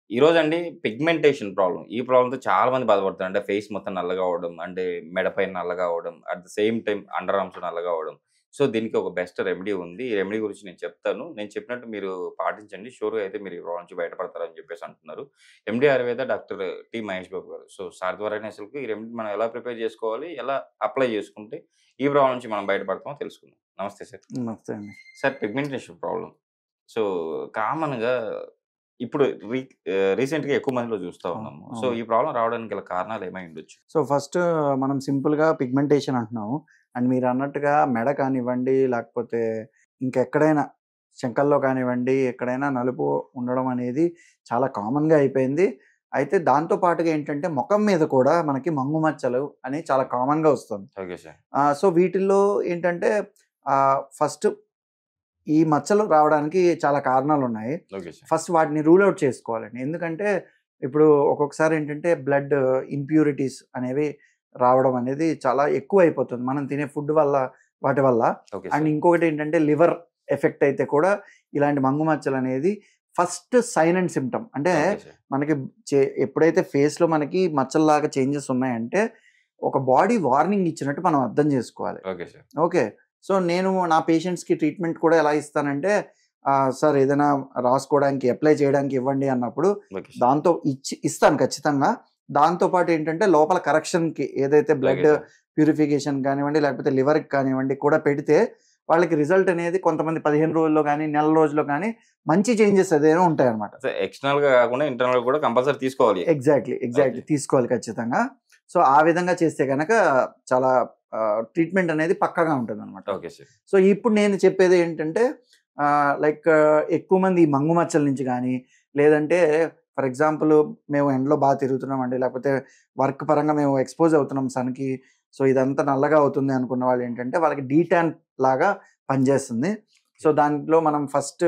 ఈరోజండి pigmentation problem. ఈ ప్రాబ్లమ్‌తో చాలా మంది బాధపడుతున్నారు. అంటే ఫేస్ మొత్తం నల్లగా అవ్వడం, అంటే మెడ పైన నల్లగా అవ్వడం, at the same time under arms నల్లగా అవ్వడం. సో, దీనికి ఒక బెస్ట్ రెమెడీ ఉంది. ఈ రెమెడీ గురించి నేను చెప్తాను. నేను చెప్పినట్టు మీరు పాటించండి. షూర్‌గా అయితే మీరు ఈ ప్రాబ్లమ్ నుంచి బయటపడతారని చెప్పేసి అంటున్నారు. MD Ayurveda doctor T. Mahesh Babu garu. So, sir ద్వారానే అసలుకు ఈ రెమెడీ మనం ఎలా ప్రిపేర్ చేసుకోవాలి, ఎలా అప్లై చేసుకుంటే ఈ ప్రాబ్లమ్ నుంచి మనం బయటపడతామో తెలుసుకుందాం. నమస్తే సార్. నమస్తే అండి. Sir pigmentation problem. సో, కామన్‌గా ఇప్పుడు రీసెంట్‌గా ఎక్కువ మందిలో చూస్తా ఉన్నాము. సో, అవును. ఈ ప్రాబ్లమ్ రావడానికి గల కారణాలు ఏమై ఉండొచ్చు? సో, ఫస్ట్ మనం సింపుల్‌గా పిగ్మెంటేషన్ అంటున్నాము. అండ్ మీరన్నట్టుగా మెడ కానివ్వండి, లేకపోతే ఇంకెక్కడైనా శంకల్లో కానివ్వండి, ఎక్కడైనా నలుపు ఉండడం అనేది చాలా కామన్‌గా అయిపోయింది. అయితే దాంతో పాటుగా ఏంటంటే, మొఖం మీద కూడా మనకి మంగు మచ్చలు అనేవి చాలా కామన్‌గా వస్తుంది. Okay sir. సో, వీటిల్లో ఏంటంటే ఫస్ట్ ఈ మచ్చలు రావడానికి చాలా కారణాలున్నాయి. Okay sir. ఫస్ట్ వాటిని రూల్ ఔట్ చేసుకోవాలండి. ఎందుకంటే ఇప్పుడు ఒక్కొక్కసారి ఏంటంటే బ్లడ్ ఇంప్యూరిటీస్ అనేవి రావడం అనేది చాలా ఎక్కువైపోతుంది. మనం తినే ఫుడ్ వల్ల, వాటి వల్ల. Okay and sir. ఇంకొకటి ఏంటంటే లివర్ ఎఫెక్ట్ అయితే కూడా ఇలాంటి మంగు మచ్చలనేది ఫస్ట్ సైన్ అండ్ సిమ్టమ్. అంటే ఓకే సార్. మనకి ఎప్పుడైతే ఫేస్‌లో మనకి మచ్చల్లాగా చేంజెస్ ఉన్నాయంటే ఒక బాడీ వార్నింగ్ ఇచ్చినట్టు మనం అర్థం చేసుకోవాలి. Okay sir. ఓకే. సో, నేను నా పేషెంట్స్‌కి ట్రీట్మెంట్ కూడా ఎలా ఇస్తానంటే, సార్ ఏదైనా రాసుకోవడానికి, అప్లై చేయడానికి ఇవ్వండి అన్నప్పుడు, ఓకే సార్. దాంతో ఇస్తాను ఖచ్చితంగా. దాంతో పాటు ఏంటంటే, లోపల కరెక్షన్‌కి ఏదైతే ఓకే బ్లడ్ సార్. ప్యూరిఫికేషన్ కానివ్వండి, లేకపోతే లివర్‌కి కానివ్వండి కూడా పెడితే, వాళ్ళకి రిజల్ట్ అనేది కొంతమంది 15 రోజుల్లో గానీ, నెల రోజుల్లో గానీ మంచి చేంజెస్ ఏదైనా ఉంటాయన్నమాట. సో, ఎక్స్‌టర్నల్‌గా కాకుండా ఇంటర్నల్‌గా కూడా కంపల్సరీ తీసుకోవాలి. ఎగ్జాక్ట్‌లీ. ఓకే. తీసుకోవాలి ఖచ్చితంగా. సో, ఆ విధంగా చేస్తే గనక చాలా ట్రీట్మెంట్ అనేది పక్కాగా ఉంటుందన్నమాట. Okay sir. సో, ఇప్పుడు నేను చెప్పేది ఏంటంటే లైక్ ఎక్కువ మంది ఈ మంగు మచ్చల నుంచి గానీ, లేదంటే ఫర్ ఎగ్జాంపుల్ మేము ఎండలో బాగా తిరుగుతున్నామండి, లేకపోతే వర్క్ పరంగా మేము ఎక్స్‌పోజ్ అవుతున్నాం సన్‌కి. సో, ఇదంతా నల్లగా అవుతుంది అనుకున్న వాళ్ళు ఏంటంటే, వాళ్ళకి డీటాన్ లాగా పనిచేస్తుంది. సో, దాంట్లో మనం ఫస్ట్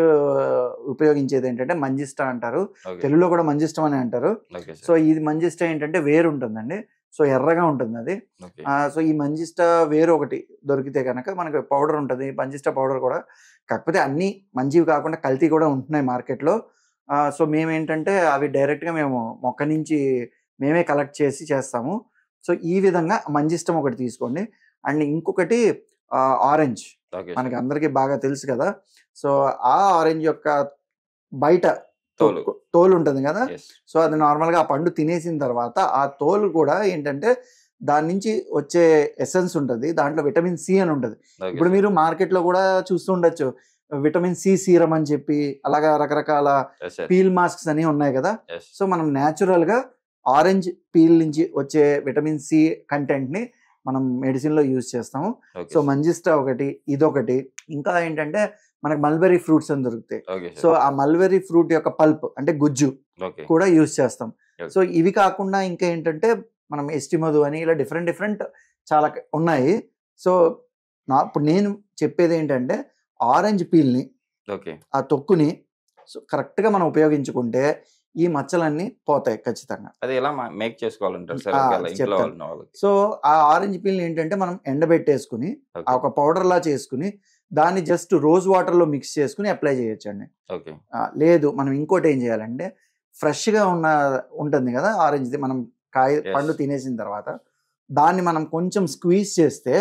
ఉపయోగించేది ఏంటంటే మంజిష్టా అంటారు. ఓకే. తెలుగులో కూడా మంజిష్టం అనే అంటారు. Okay so, sir. ఇది మంజిష్టా ఏంటంటే వేరు ఉంటుందండి. సో, ఎర్రగా ఉంటుందది. ఓకే. సో, ఈ మంజిష్టా వేరు ఒకటి దొరికితే గనక మనకు పౌడర్ ఉంటది. మంజిష్టా పౌడర్ కూడా. కాకపోతే అన్నీ మంచివి కాకుండా కల్తీ కూడా ఉంటున్నాయి మార్కెట్‌లో. సో, మేమేంటంటే అవి డైరెక్ట్‌గా మేము మొక్క నుంచి మేమే కలెక్ట్ చేసి చేస్తాము. సో, ఈ విధంగా మంజిష్టం ఒకటి తీసుకోండి. అండ్ ఇంకొకటి ఆరెంజ్. ఓకే మనకి సార్. అందరికీ బాగా తెలుసు కదా! సో, ఆ ఆరెంజ్ యొక్క బయట తోలు. తోలు ఉంటుంది కదా! యెస్. సో, అది నార్మల్‌గా ఆ పండు తినేసిన తర్వాత ఆ తోలు కూడా ఏంటంటే దాని నుంచి వచ్చే ఎసెన్స్ ఉంటది. దాంట్లో విటమిన్ సి అని ఉంటది. ఓకే ఇప్పుడు సార్. మీరు మార్కెట్‌లో కూడా చూస్తూ ఉండొచ్చు. విటమిన్ సి సీరమ్ అని చెప్పి అలాగా రకరకాల యెస్ సార్. పీల్ మాస్క్స్ అని ఉన్నాయి కదా! యెస్. సో, మనం నేచురల్‌గా ఆరెంజ్ పీల్ నుంచి వచ్చే విటమిన్ సి కంటెంట్‌ని మనం మెడిసిన్‌లో యూజ్ చేస్తాము. Okay so, sir. మంజిష్టా ఒకటి, ఇదొకటి. ఇంకా ఏంటంటే మనకు మల్బెర్రీ ఫ్రూట్స్ అని దొరుకుతాయి. Okay so, sir. ఆ మల్బెర్రీ ఫ్రూట్ యొక్క పల్ప్ అంటే గుజ్జు ఓకే. కూడా యూజ్ చేస్తాం. ఓకే. సో, ఇవి కాకుండా ఇంకా ఏంటంటే మనం ఎస్టిమోదు అని ఇలా డిఫరెంట్ చాలా ఉన్నాయి. సో, ఇప్పుడు నేను చెప్పేదేంటంటే ఆరెంజ్ పీల్‌ని, ఓకే. ఆ తొక్కుని సో, కరెక్ట్‌గా మనం ఉపయోగించుకుంటే ఈ మచ్చలన్నీ పోతాయి ఖచ్చితంగా. అది ఎలా మేక్ చేసుకోవాలంటారు సార్? ఆ! ఒకవేళ ఇంట్లో చెప్తాను. ఉన్న వాళ్ళకి. సో, ఆ ఆరెంజ్ పీల్‌ని ఏంటంటే మనం ఎండబెట్టేసుకొని, ఓకే. ఒక పౌడర్‌లా చేసుకొని, దాన్ని జస్ట్ రోజ్ వాటర్‌లో మిక్స్ చేసుకొని అప్లై చేయొచ్చండి. ఓకే. లేదు మనం ఇంకోటేం చేయాలంటే ఫ్రెష్‌గా ఉంటుంది కదా! ఆరెంజ్‌ది మనం పండు యెస్. తినేసిన తర్వాత దాన్ని మనం కొంచెం స్క్వీజ్ చేస్తే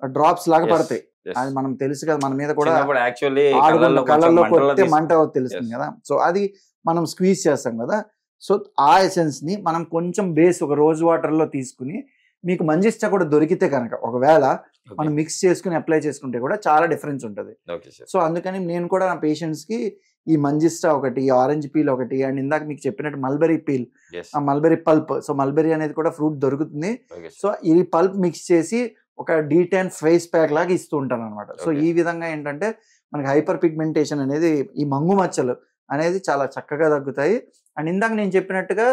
డ్రాప్స్ లాగా యెస్. పడతాయి. యెస్. అది మనం తెలుసు కదా! మన మీద కూడా చిన్నప్పుడు యాక్చువల్లీ కళ్ళల్లో మంటల్లో కొడితే మంట తెలుస్తుంది యెస్. కదా! సో, అది మనం స్క్వీజ్ చేస్తాం కదా! సో, ఆ ఎసెన్స్‌ని మనం కొంచెం బేస్ ఒక రోజ్ వాటర్‌లో తీసుకొని, మీకు మంజిష్టా కూడా దొరికితే కనుక ఒకవేళ ఓకే. మనం మిక్స్ చేసుకొని అప్లై చేసుకుంటే కూడా చాలా డిఫరెన్స్ ఉంటది. Okay sir. సో, అందుకని నేను కూడా నా పేషెంట్స్‌కి ఈ మంజిష్టా ఒకటి, ఆరెంజ్ పీల్ ఒకటి అండ్ ఇందాక మీకు చెప్పినట్టు mulberry peel, yes. Mulberry pulp. So, mulberry అనేది కూడా ఫ్రూట్ దొరుకుతుంది. Okay so, sir. ఈ పల్ప్ మిక్స్ చేసి ఒక డీ10 ఫేస్ ప్యాక్ లాగా ఇస్తూ ఉంటానన్నమాట. So, okay. ఈ విధంగా ఏంటంటే మనకి హైపర్ పిగ్మెంటేషన్ అనేది, ఈ మంగు మచ్చలు అనేది చాలా చక్కగా తగ్గుతాయి. అండ్ ఇందాక నేను చెప్పినట్టుగా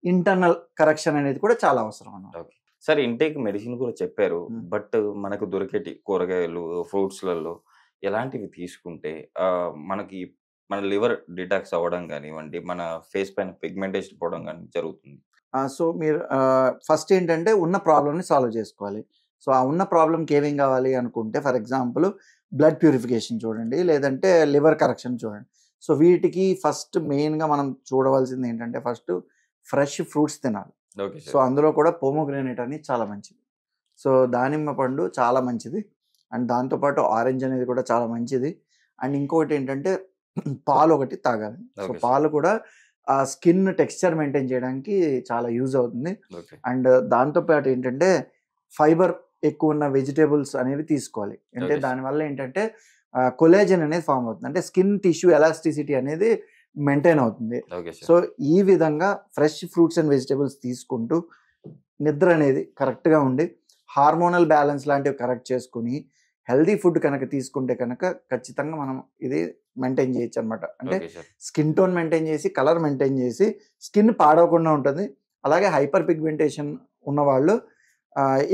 ఇంటర్నల్ కరెక్షన్ అనేది కూడా చాలా అవసరం అన్నమాట. ఓకే. సార్ ఇంటేక్ మెడిసిన్ కూడా చెప్పారు. హ్మ్. బట్ మనకు దొరికేటి కూరగాయలు, ఫ్రూట్స్‌లలో ఎలాంటివి తీసుకుంటే మనకి మన లివర్ డిటాక్స్ అవ్వడం గానివ్వండి, మన ఫేస్ పైన పిగ్మెంటేషన్ పోవడం గాని జరుగుతుంది? సో, మీరు ఫస్ట్ ఏంటంటే ఉన్న ప్రాబ్లమ్‌ని సాల్వ్ చేసుకోవాలి. సో, ఆ ఉన్న ప్రాబ్లమ్‌కి ఏమేం కావాలి అనుకుంటే ఫర్ ఎగ్జాంపుల్ బ్లడ్ ప్యూరిఫికేషన్ చూడండి, లేదంటే లివర్ కరెక్షన్ చూడండి. సో వీటికి ఫస్ట్ మెయిన్గా మనం చూడవలసింది ఏంటంటే ఫస్ట్ ఫ్రెష్ ఫ్రూట్స్ తినాలి. Okay so sir. అందులో కూడా పోమోగ్రానేట్ అనేది చాలా మంచిది. సో దానిమ్మ పండు చాలా మంచిది. అండ్ దాంతోపాటు ఆరెంజ్ అనేది కూడా చాలా మంచిది. అండ్ ఇంకొకటి ఏంటంటే పాలు ఒకటి తాగాలి. So okay sir. పాలు కూడా స్కిన్ టెక్స్చర్ మెయింటైన్ చేయడానికి చాలా యూజ్ అవుతుంది. ఓకే. అండ్ దాంతోపాటు ఏంటంటే ఫైబర్ ఎక్కువ ఉన్న వెజిటేబుల్స్ అనేవి తీసుకోవాలి. అంటే ఓకే సార్. దానివల్ల ఏంటంటే కొలాజన్ అనేది ఫామ్ అవుతుంది. అంటే స్కిన్ టిష్యూ ఎలాస్టిసిటీ అనేది మెయింటైన్ అవుతుంది. Okay sir. సో ఈ విధంగా ఫ్రెష్ ఫ్రూట్స్ అండ్ వెజిటేబుల్స్ తీసుకుంటూ నిద్ర అనేది కరెక్ట్గా ఉండి హార్మోనల్ బ్యాలెన్స్ లాంటివి కరెక్ట్ చేసుకుని హెల్దీ ఫుడ్ కనుక తీసుకుంటే కనుక ఖచ్చితంగా మనం ఇది మెయింటైన్ చేయొచ్చు అనమాట. అంటే okay sir. Skin tone maintain చేసి కలర్ మెయింటైన్ చేసి స్కిన్ పాడవకుండా ఉంటుంది. అలాగే హైపర్ పిగ్మెంటేషన్ ఉన్నవాళ్ళు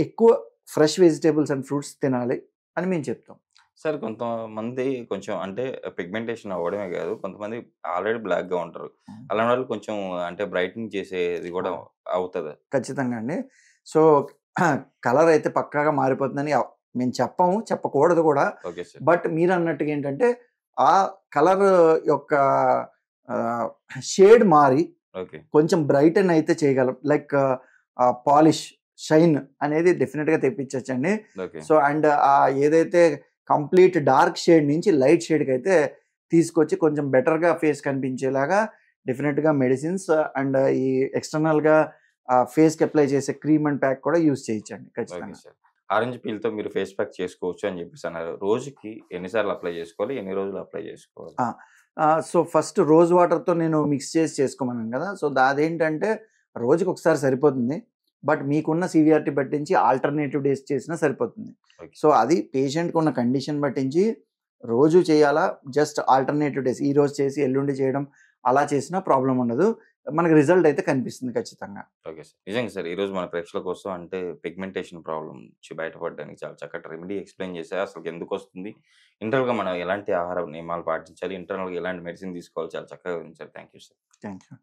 ఎక్కువ ఫ్రెష్ వెజిటేబుల్స్ అండ్ ఫ్రూట్స్ తినాలి అని మేము చెప్తాం. సార్ కొంతమంది కొంచెం అంటే పిగ్మెంటేషన్ అవ్వడమే కాదు, కొంతమంది ఆల్రెడీ బ్లాక్‌గా ఉంటారు. అలాంటి వాళ్ళు కొంచెం అంటే బ్రైటనింగ్ చేసేది కూడా అవుతదా? ఖచ్చితంగా అండి. సో కలర్ అయితే పక్కాగా మారిపోతుందని మేము చెప్పము, చెప్పకూడదు కూడా. Okay sir. బట్ మీరు అన్నట్టుగా ఏంటంటే ఆ కలర్ యొక్క షేడ్ మారి ఓకే. కొంచెం బ్రైటన్ అయితే చేయగలం. లైక్ పాలిష్, షైన్ అనేది డెఫినెట్‌గా తెప్పించొచ్చండి. ఓకే. సో అండ్ ఏదైతే కంప్లీట్ డార్క్ షేడ్ నుంచి లైట్ షేడ్‌కి అయితే తీసుకొచ్చి కొంచెం బెటర్‌గా ఫేస్ కనిపించేలాగా డెఫినెట్‌గా మెడిసిన్స్ అండ్ ఈ ఎక్స్టర్నల్‌గా ఫేస్‌కి అప్లై చేసే క్రీమ్ అండ్ ప్యాక్ కూడా యూజ్ చేయొచ్చండి ఓకే ఖచ్చితంగా. సార్. ఆరెంజ్ పీల్‌తో మీరు ఫేస్ ప్యాక్ చేసుకోవచ్చు అని చెప్పేసి అన్నారు. రోజుకి ఎన్ని సార్లు అప్లై చేసుకోవాలి? ఎన్ని రోజులు అప్లై చేసుకోవాలి? సో ఫస్ట్ రోజ్ వాటర్‌తో నేను మిక్స్ చేసి చేసుకోమన్నాను కదా! సో అదేంటంటే రోజుకి ఒకసారి సరిపోతుంది. బట్ మీకున్న సివియారిటీ పట్టించి ఆల్టర్నేటివ్ డేస్ చేసినా సరిపోతుంది. ఓకే. సో అది పేషెంట్‌కి ఉన్న కండిషన్ పట్టించి రోజు చేయాలా, జస్ట్ ఆల్టర్నేటివ్ డేస్ ఈరోజు చేసి ఎల్లుండి చేయడం అలా చేసినా ప్రాబ్లమ్ ఉండదు. మనకి రిజల్ట్ అయితే కనిపిస్తుంది ఖచ్చితంగా. Okay sir. నిజంగా సార్, ఈరోజు మన ప్రేక్షకుల కోసం అంటే పిగ్మెంటేషన్ ప్రాబ్లమ్ నుంచి బయటపడడానికి చాలా చక్కటి రెమెడీ ఎక్స్‌ప్లెయిన్ చేశారు. అసలు ఎందుకొస్తుంది? ఇంటర్నల్‌గా మనం ఎలాంటి ఆహార నియమాలు పాటించాలి? ఇంటర్నల్‌గా ఎలాంటి మెడిసిన్ తీసుకోవాలి? చాలా చక్కగా వివరించారు. Thank you sir. Thank you.